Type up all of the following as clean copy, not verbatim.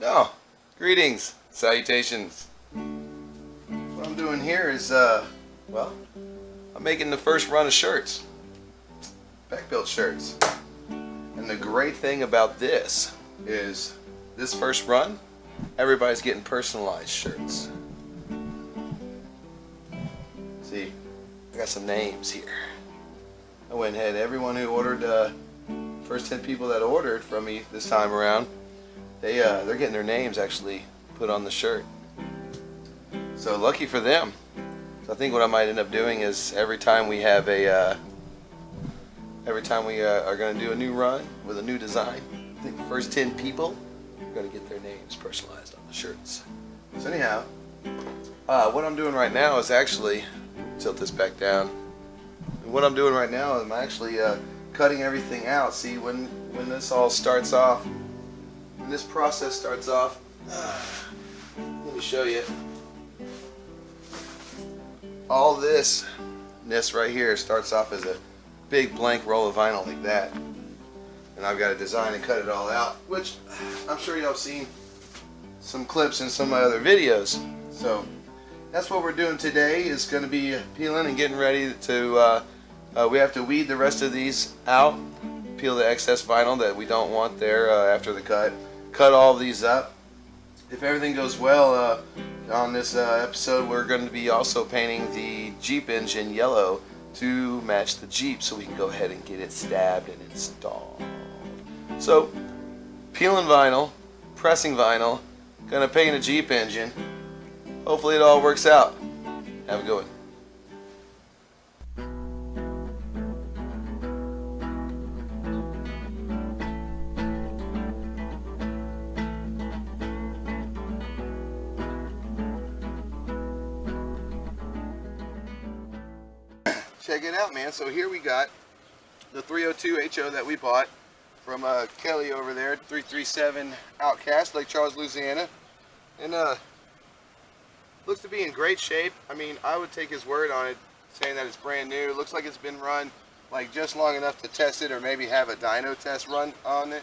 No, greetings, salutations. What I'm doing here is, well, I'm making the first run of shirts. BeckBuilt shirts. And the great thing about this is, this first run, everybody's getting personalized shirts. See, I got some names here. I went ahead, everyone who ordered, first 10 people that ordered from me this time around, they're getting their names actually put on the shirt. So lucky for them. So I think what I might end up doing is every time we have a, are going to do a new run with a new design, I think the first 10 people are going to get their names personalized on the shirts. So anyhow, what I'm doing right now is actually, tilt this back down. What I'm doing right now is I'm actually cutting everything out. See, when this all starts off, when this process starts off, let me show you. All this right here starts off as a big blank roll of vinyl like that. And I've got to design and cut it all out, which I'm sure y'all have seen some clips in some of my other videos. So that's what we're doing today, is going to be peeling and getting ready to, we have to weed the rest of these out, peel the excess vinyl that we don't want there after the cut all these up. If everything goes well on this episode, we're going to be also painting the Jeep engine yellow to match the Jeep, so we can go ahead and get it stabbed and installed. So, peeling vinyl, pressing vinyl, gonna paint a Jeep engine. Hopefully it all works out. Have a good one. Check it out, man. So here we got the 302 HO that we bought from Kelly over there, 337 Outcast, Lake Charles, Louisiana. And looks to be in great shape. I mean, I would take his word on it, saying that it's brand new. It looks like it's been run like just long enough to test it, or maybe have a dyno test run on it.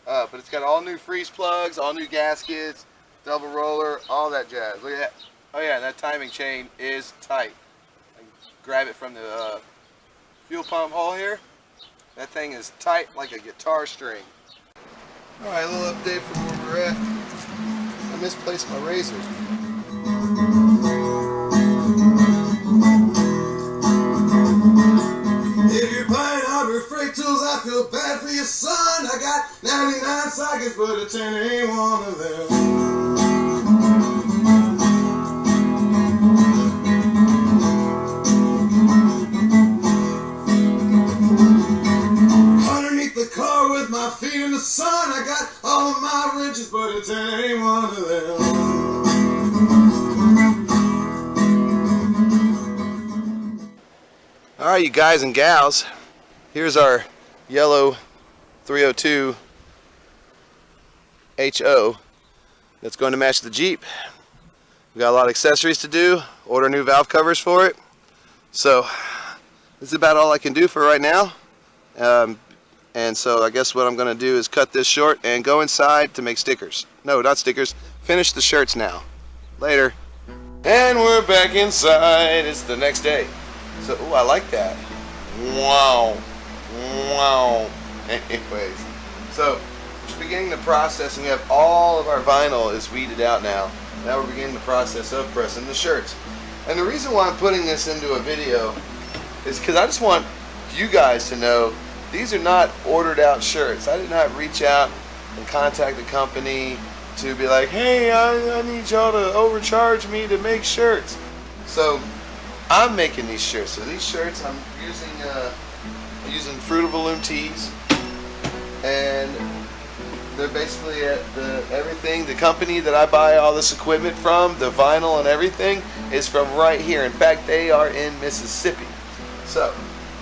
But it's got all new freeze plugs, all new gaskets, double roller, all that jazz. Look at that. Oh yeah, that timing chain is tight. Grab it from the fuel pump hole here. That thing is tight like a guitar string. Alright, a little update from where we're at. I misplaced my razor. If you're buying hardware freight tools, I feel bad for your son. I got 99 sockets, but a 10 ain't one of them. My feet in the sun, I got all of my riches, but it's ain't one of them. Alright, you guys and gals, here's our yellow 302 HO that's going to match the Jeep. We got a lot of accessories to do, order new valve covers for it. So this is about all I can do for right now. And so I guess what I'm going to do is cut this short and go inside to make stickers. No, not stickers. Finish the shirts now. Later. And we're back inside. It's the next day. So, ooh, I like that. Wow. Wow. Anyways. So, just beginning the process, and we have all of our vinyl is weeded out now. Now we're beginning the process of pressing the shirts. And the reason why I'm putting this into a video is because I just want you guys to know these are not ordered out shirts. I did not reach out and contact the company to be like, hey, I need y'all to overcharge me to make shirts. So I'm making these shirts. So these shirts I'm using Fruit of the Loom tees, and they're basically at everything. The company that I buy all this equipment from, the vinyl and everything, is from right here. In fact, they are in Mississippi. So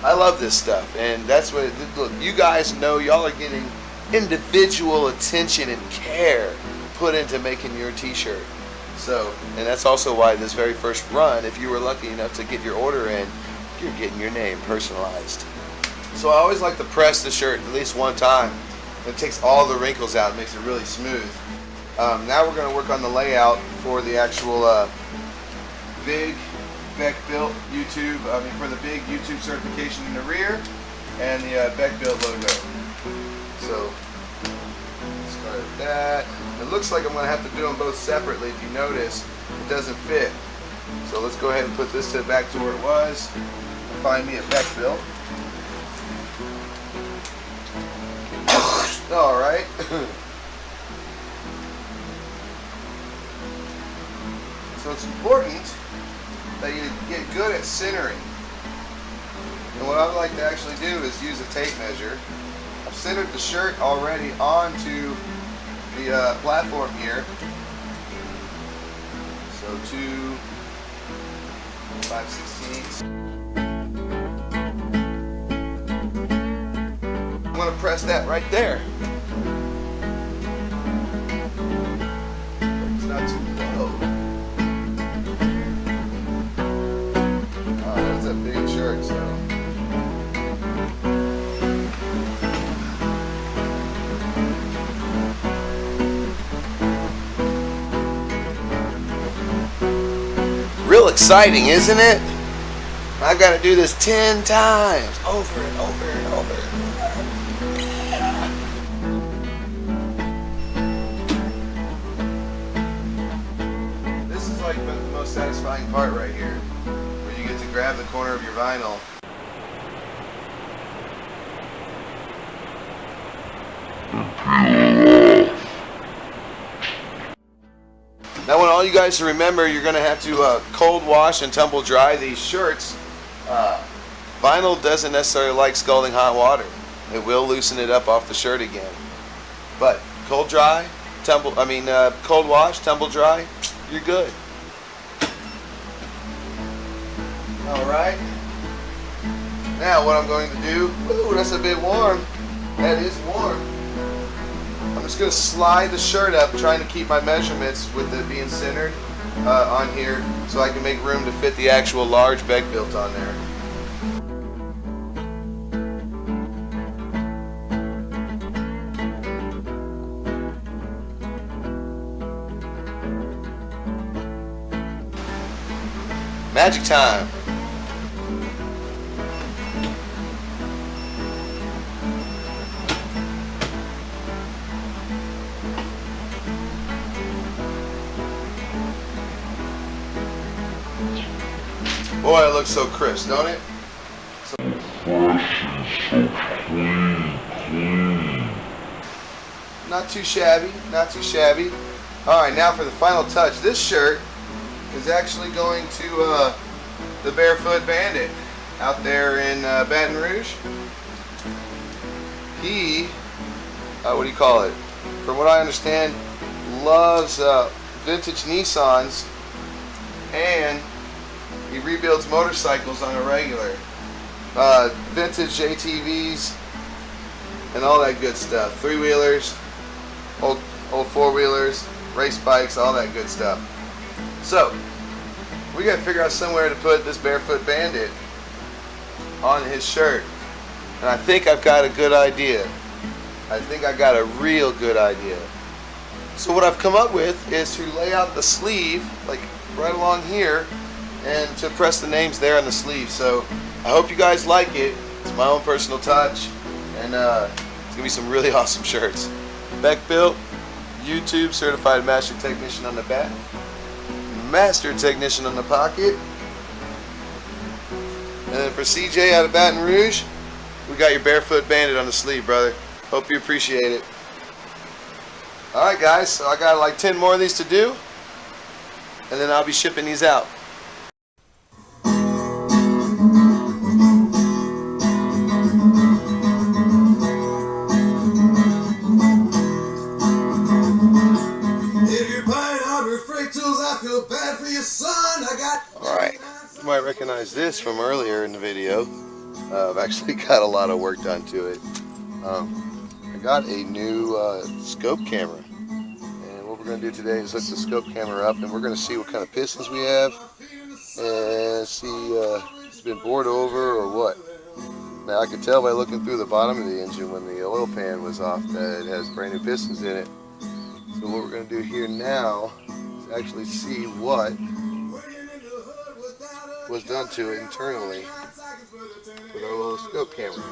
I love this stuff, and that's what, look, you guys know y'all are getting individual attention and care put into making your t-shirt. So, and that's also why this very first run, if you were lucky enough to get your order in, you're getting your name personalized. So I always like to press the shirt at least one time. It takes all the wrinkles out, makes it really smooth. Now we're going to work on the layout for the actual big BeckBuilt YouTube, for the big YouTube certification in the rear and the BeckBuilt logo. So, start with that. It looks like I'm going to have to do them both separately. If you notice, it doesn't fit. So let's go ahead and put this back to where it was. Find me a BeckBuilt. All right. So it's important that you get good at centering. And what I would like to actually do is use a tape measure. I've centered the shirt already onto the platform here. So 2 5/16. I'm going to press that right there. It's not too low. Oh, that's a big shirt, so. Real exciting, isn't it? I've got to do this 10 times, over and over and over. This is like the most satisfying part right here, where you get to grab the corner of your vinyl. Now, I want all you guys to remember, you're going to have to cold wash and tumble dry these shirts. Vinyl doesn't necessarily like scalding hot water. It will loosen it up off the shirt again. But cold wash, tumble dry, you're good. All right. Now, what I'm going to do, ooh, that's a bit warm. That is warm. I'm just going to slide the shirt up, trying to keep my measurements with it being centered on here, so I can make room to fit the actual large BeckBuilt on there. Magic time. Boy, it looks so crisp, don't it? So fresh and so clean. Not too shabby, not too shabby. Alright, now for the final touch. This shirt is actually going to the Barefoot Bandit out there in Baton Rouge. He, what do you call it? From what I understand, loves vintage Nissans, and he rebuilds motorcycles on a regular. Vintage ATVs and all that good stuff. Three-wheelers, old four-wheelers, race bikes, all that good stuff. So, we got to figure out somewhere to put this Barefoot Bandit on his shirt. And I think I've got a good idea. I think I got a real good idea. So what I've come up with is to lay out the sleeve, like right along here, and to press the names there on the sleeve. So I hope you guys like it. It's my own personal touch, and it's gonna be some really awesome shirts. BeckBuilt, YouTube certified master technician on the back, master technician on the pocket, and then for CJ out of Baton Rouge, we got your Barefoot Bandit on the sleeve, brother. Hope you appreciate it. Alright guys, so I got like 10 more of these to do, and then I'll be shipping these out. Alright, you might recognize this from earlier in the video. I've actually got a lot of work done to it. I got a new scope camera, and what we're going to do today is hook the scope camera up, and we're going to see what kind of pistons we have and see if it's been bored over or what. Now I could tell by looking through the bottom of the engine when the oil pan was off that it has brand new pistons in it. So what we're going to do here now is actually see what was done to it internally with our little scope camera.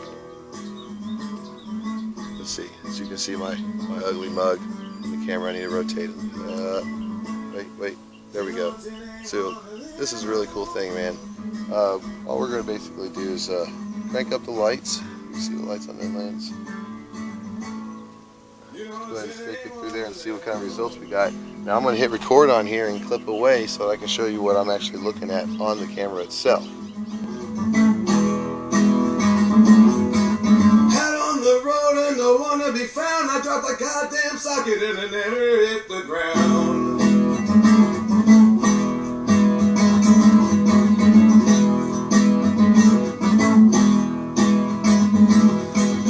Let's see. As you can see my ugly mug in the camera. I need to rotate it. Wait. There we go. So this is a really cool thing, man. All we're going to basically do is crank up the lights. You can see the lights on that lens. Go ahead and stick it through there and see what kind of results we got. Now I'm going to hit record on here and clip away so that I can show you what I'm actually looking at on the camera itself. Out on the road and no one to be found. I dropped the goddamn socket and it never hit the ground.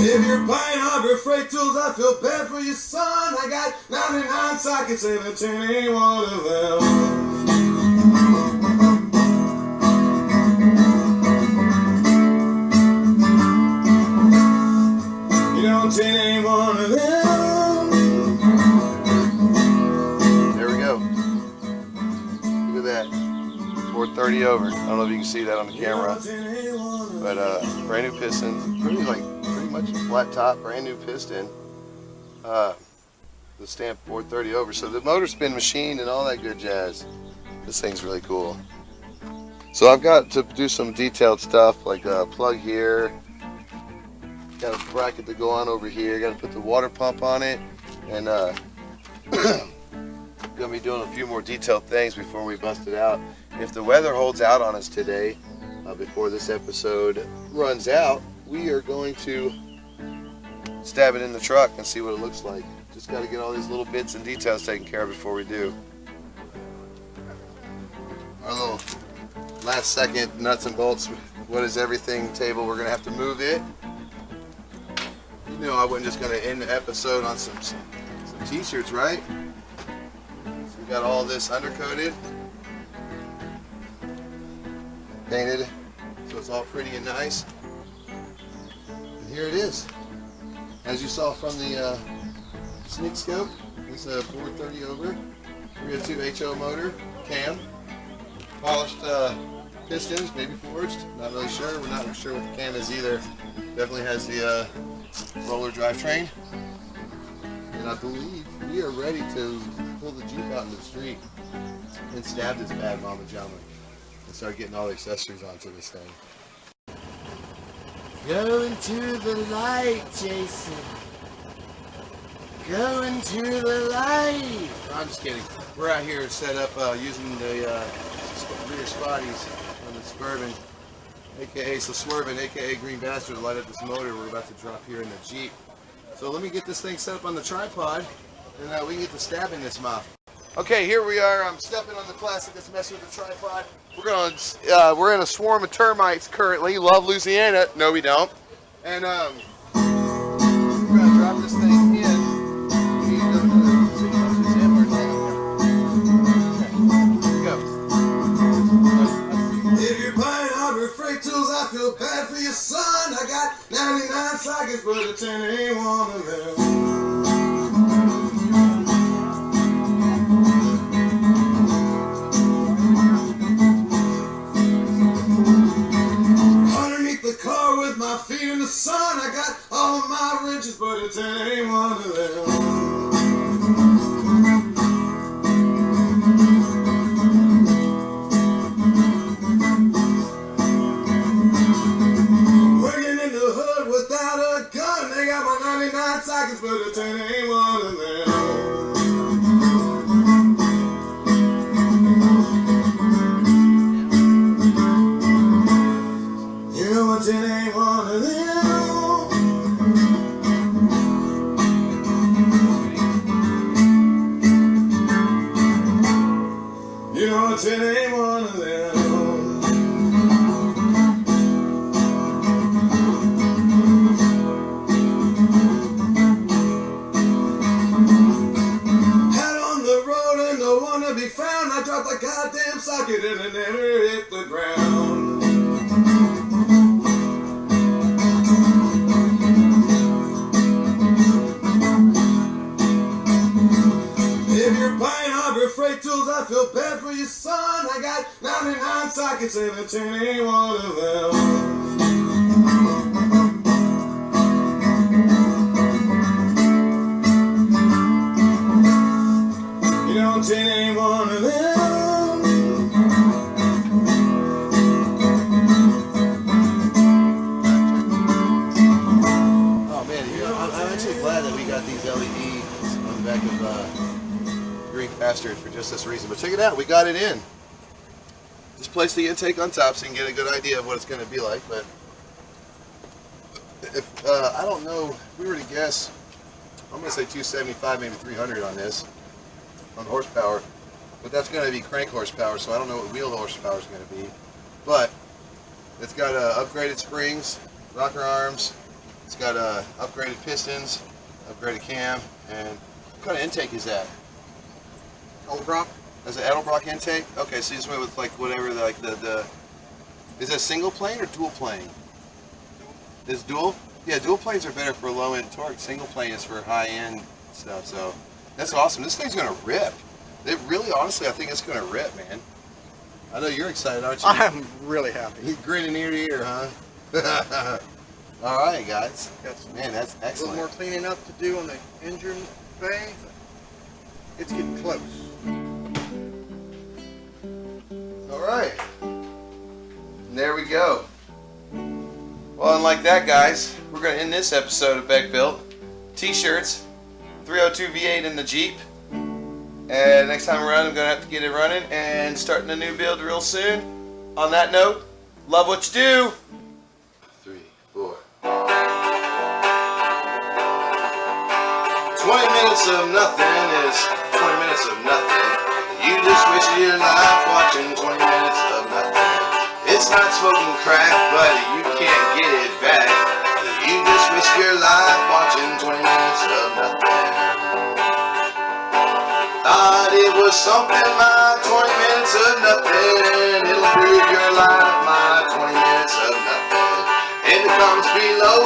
If you're buying Harbor Freight tools, I feel bad for your son. I got 99 sockets and a 10 ain't one of them. You know, 10 ain't one of them. There we go. Look at that. 430 over. I don't know if you can see that on the camera. But brand new pistons. Pretty much a flat top, brand new piston. The stamp 430 over. So the motor's been machined and all that good jazz. This thing's really cool. So I've got to do some detailed stuff like a plug here. Got a bracket to go on over here. Got to put the water pump on it, and gonna be doing a few more detailed things before we bust it out. If the weather holds out on us today, before this episode runs out, we are going to stab it in the truck and see what it looks like. Just got to get all these little bits and details taken care of before we do. Our little last second nuts and bolts, what is everything table, we're going to have to move it. You know I wasn't just going to end the episode on some t-shirts, right? So we got all this undercoated, painted, so it's all pretty and nice. And here it is. As you saw from the sneak scope, it's a 430 over, 302 HO motor, cam, polished pistons, maybe forged, not really sure. We're not sure what the cam is either. Definitely has the roller drivetrain. And I believe we are ready to pull the Jeep out into the street and stab this bad mama jama and start getting all the accessories onto this thing. Go into the light, Jason. Go into the light. I'm just kidding. We're out here set up using the rear spotties on the Suburban, aka Swervin, aka Green Bastard, to light up this motor we're about to drop here in the Jeep. So let me get this thing set up on the tripod, and we can get to stabbing this mouth. Okay, here we are. I'm stepping on the plastic that's messing with the tripod. We're in a swarm of termites currently. Love Louisiana. No, we don't. And we're gonna drop this thing in. We need to go to the inward now. Here we go. If you're buying Harbor Freight tools, I feel bad for your son. I got 99 sockets, but a 10 ain't one of them. My feet in the sun, I got all of my riches, but it's ain't one of them. Working in the hood without a gun, they got my 99 sockets, but it's ain't one of them. You know what's in ain't one of them. You know what's in ain't one of them. Out on the road and no one to be found. I dropped the goddamn socket and it never hit the ground. freight tools, I feel bad for your son. I got 99 sockets, 17 ain't one of them. You know, 10 ain't one of them. Oh man, I'm actually glad that we got these LEDs on the back of Green Bastard for just this reason. But check it out, we got it in. Just place the intake on top so you can get a good idea of what it's going to be like. But if I don't know, if we were to guess, I'm going to say 275, maybe 300 on this, on horsepower. But that's going to be crank horsepower, so I don't know what wheel horsepower is going to be. But it's got upgraded springs, rocker arms. It's got upgraded pistons, upgraded cam, and what kind of intake is that? Edelbrock. Is it Edelbrock intake? Okay, so you just went with like whatever, like the is it single plane or dual plane? Is dual? Yeah, dual planes are better for low end torque. Single plane is for high end stuff. So that's awesome. This thing's gonna rip. It really, honestly, I think it's gonna rip, man. I know you're excited, aren't you? I am really happy. You're grinning ear to ear, huh? All right, guys. Man, that's A excellent. little more cleaning up to do on the engine bay. It's getting close. All right. And there we go. Well, and like that, guys, we're going to end this episode of BeckBuilt. T-shirts, 302 V8 in the Jeep. And next time around, I'm going to have to get it running and starting a new build real soon. On that note, love what you do. 3, 4. 20 minutes of nothing is 20 minutes of nothing. You just wasted your life watching 20 minutes of nothing. It's not smoking crack, but you can't get it back. You just wasted your life watching 20 minutes of nothing. Thought it was something, my 20 minutes of nothing. It'll improve your life, my 20 minutes of nothing. In the comments below,